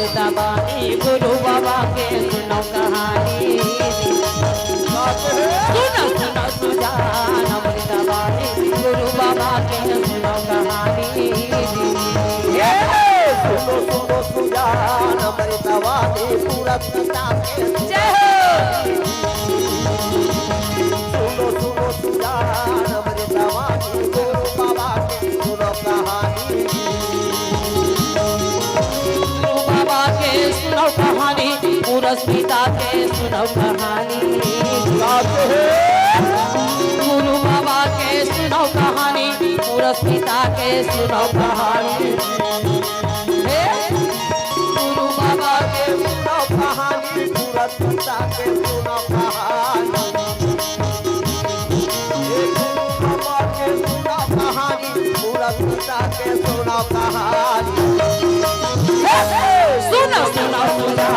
अमृतवाणी गुरु बाबा के सुनो कहानी। सुनो सुनो सुजान अमृतवाणी गुरु बाबा के सुनो कहानी। सुनो सुनो सुजान अमृतवाणी पूरा पिता के जय हो। सुनो सुनो सुजान अमृतवाणी गुरु बाबा के सुनो कहानी। गुरु बाबा के सुनो कहानी पूरस पिता के सुनो कहानी। गुरु बाबा के सुनो कहानी पूरस पिता के सुनो कहानी। गुरु बाबा के सुनो कहानी पूरा पिता के सुनो कहानी। गुरु बाबा के सुनो कहानी पूरा पिता के सुनो कहानी। सुनो सुनो सुनो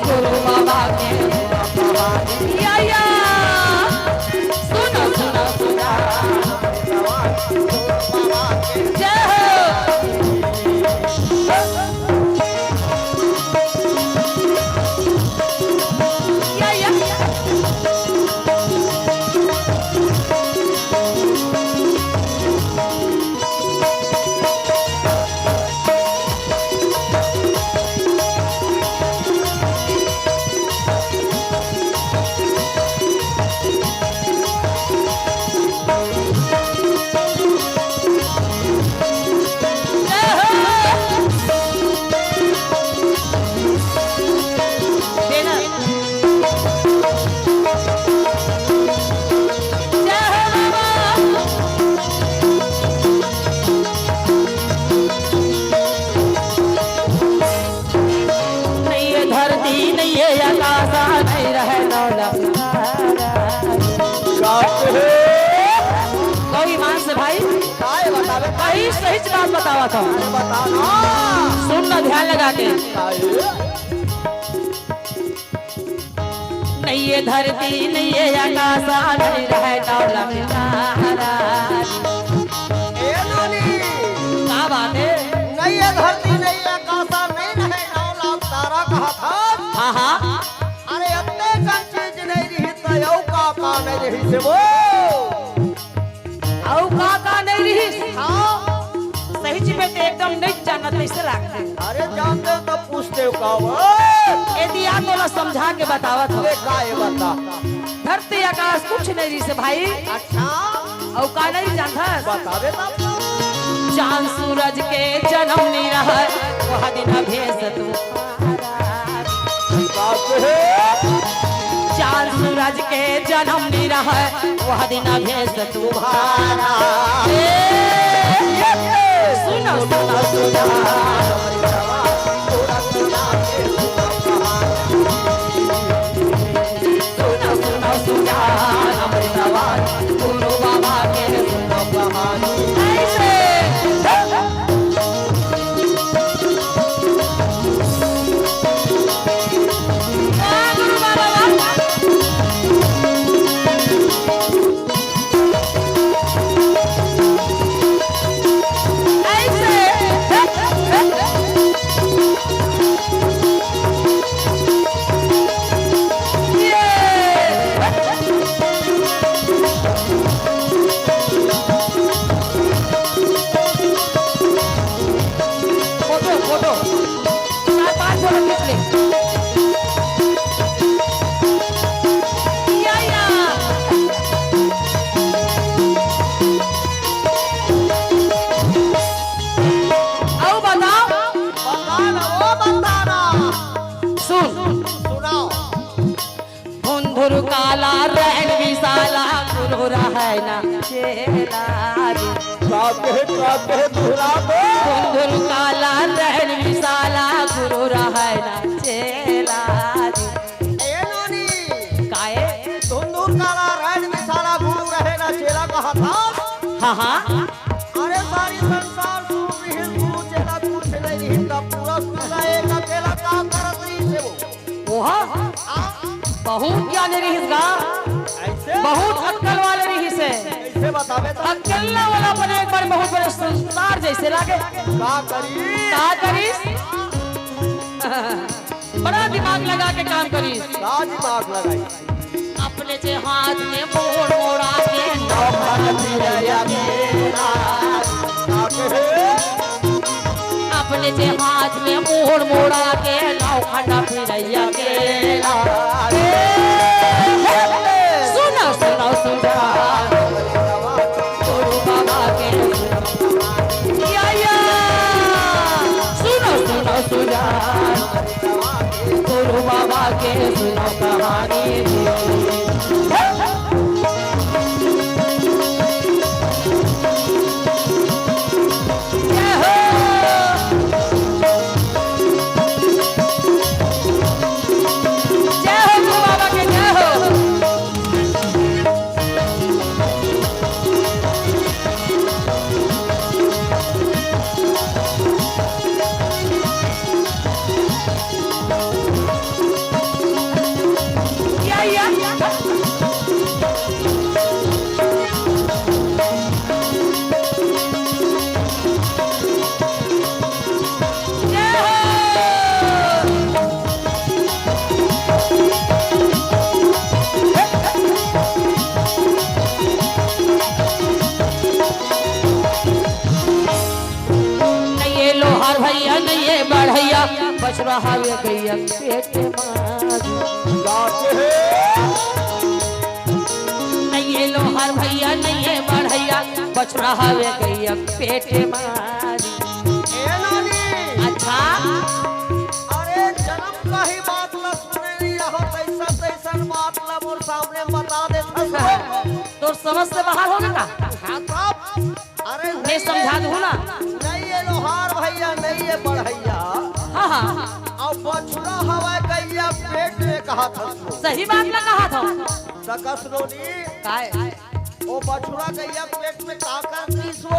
गुरु बाबा के सुनो कहानी। या सुनो सुनो सुनो जय हो। सही बात बतावा था। सुनना ध्यान लगा के। नहीं ये धरती नहीं ये आकाश नहीं रहे दौलत क्या बात है। नहीं ये धरती नहीं ये आकाश नहीं रहे दौलत तारा कहा था। हाँ हाँ अरे अत्ते का चीज नहीं रही तो यौ का नहीं रही से वो औ का नहीं रही। हाँ सही चिपे ते एकदम नहीं जानत ऐसे लगता है। अरे जानते हो तो पूछते हो का यदि आप तोला समझा के बतावत हो। काय बता धरती आकाश कुछ नहीं रही से भाई। अच्छा औ का नहीं जानता बतावे तब। चांद सूरज के जन्म नहीं रहा वह दिन भेज तू। चांद सूरज के जन्म नहीं रहा वह दिन भेज तुम्हारा। सुनो सुनो सुनो सुनो सुनो सुनो अमृतवाणी गुरु बाबा के सुनो कहानी। ऐसे गुरु बाबा काला रैन विशाला गुरु है ना चेला गुरु काला रैन विशाला गुरु है ना चेला काए काला रैन विशाला गुरु रहे ना चेला कहा था। हाँ हाँ अरे सारी संसार गुरु चेला कुछ नहीं हिंदा पूरा सुना एक अकेला का करत रही से वो बहुत ज्ञानी रही इसका बहुत अक्कल वाले रही से कैसे बतावे तो अक्कल वाला बने एक बार बहुत बड़े संसार जैसे लागे का करी का करी बड़ा दिमाग लगा के काम करी। का दिमाग लगाई अपने जे हाथ में मोड़ मोड़ा के नौखंड फिरैया केला का कहे अपने जे हाथ में मोड़ मोड़ा के नौखंड फिरैया केला। सुनो सुनो सुजान गुरु बाबा के या सुनो सुनो सुजान गुरु बाबा के सुनो कहानी। भैया नहीं बढ़ैया बच रहा है गैया पेट नहीं लोहार भैया नहीं बढ़ैया बच रहा है गैया पेट मारी। अच्छा अरे जन्म का ही बात ल सुने यहाँ तैसा तैसा बात ल मोर सामने बता दे तो समझ से बाहर हो गया। हाँ साहब अरे मैं समझा दूँ ना। नहीं ये लोहार भैया नहीं ये बढ़ैया हाँ हाँ और बछड़ा हवा गैया पेट में कहा था सही बात ना कहा था सकसरोनी काय वो बछड़ा गैया पेट में का करती वो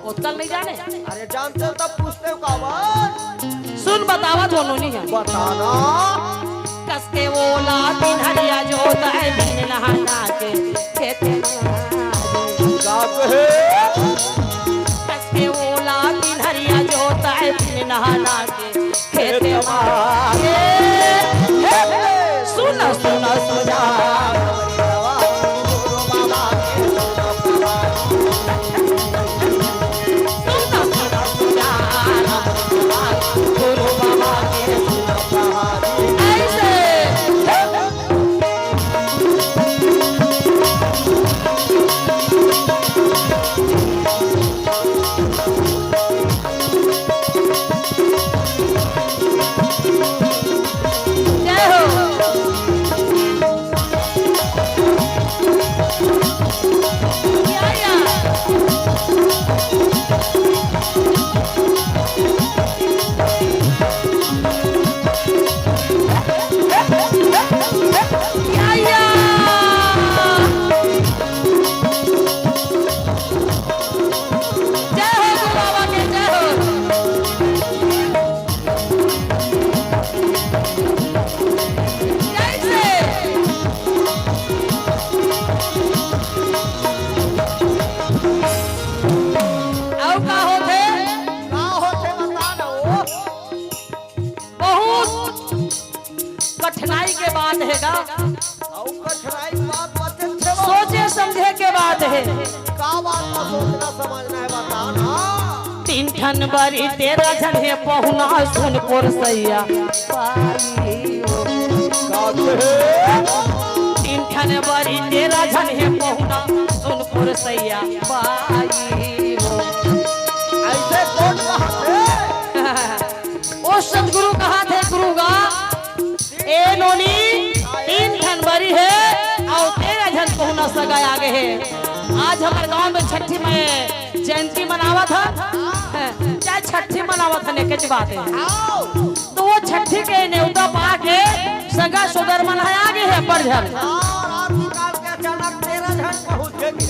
उत्तर नहीं जाने। अरे जानते हो तब पूछते हो का बात सुन बतावा दोनों नहीं है बताना कसके ओला दिन हरिया जोता है दिन नहाना के खेत का कहे कसके ओला दिन हरिया जोता है दिन नहाना के खेत मारे। सुनो सुनो सुजा गुरु बाबा के ऐसे जय हो कठिनाई के बात है का सोचे समझे के बात है का बात का सोचना समझना है बताना। तीन ठन बरी तेरा झने पहुना सुनपुर सैया तीन ठन बरी तेरा झने पहुना सुनपुर सैया पाई ऐसे कौन कहा ओ सतगुरु कहा थे गुरु गा ए नोनी तीन जनवरी है और 13 जन पहुना सगा आगे है। आज हमारे गांव में छठी में जयंती मनावा था चाहे छठी मनावा था नेके की बात है तो वो छठी के न्योता पा के सगा सुदर मनाया आगे है बढ़ अचानक 13 जन पहुंचेगी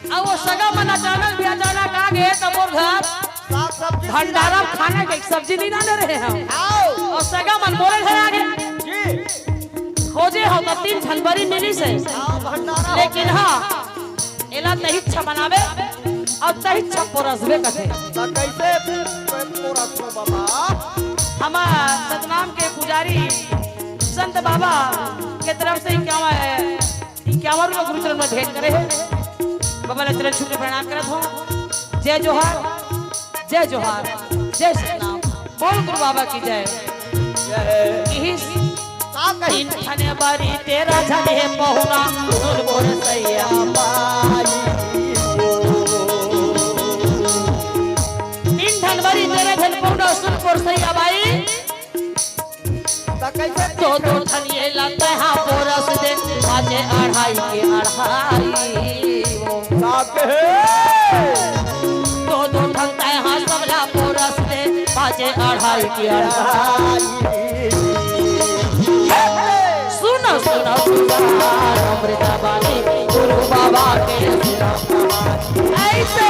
अब वो सगा मन अचानक भी अचानक आ गए तब और घर भंडारा खाने के सब्जी नहीं डाले रहे हम और सगा मन बोले घर आ गए खोजे हो तो 3 जनवरी मिली से लेकिन हाँ एला नहीं अच्छा बनावे अब तही छप्पो रसबे कथे ता कैसे पूरा सो बाबा हमार सतनाम के पुजारी संत बाबा के तरफ से क्या है क्या लोग गुरुचरण में भेंट करे है बाबा ने चरण छू के प्रणाम करत हो जय जोहार जय सतनाम बोल गुरु बाबा की जय का कही तीन खने बारी तेरा झने पहुना सुन बोल सैया तीन धन बारी तेरा धन पहुना सुन बोल सैया बाई ता कैसे दो धन ये लाते हाँ पोरस दे आजे अढ़ाई के अढ़ाई का कहे दो धन ते हाँ सबला पोरस दे आजे अढ़ाई के अढ़ाई सुनो अमृता बानी गुरु बाबा के ऐसे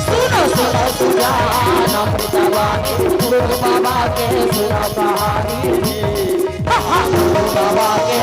सुनो अमृता बानी गुरु बाबा के सुना कहानी गुरु बाबा के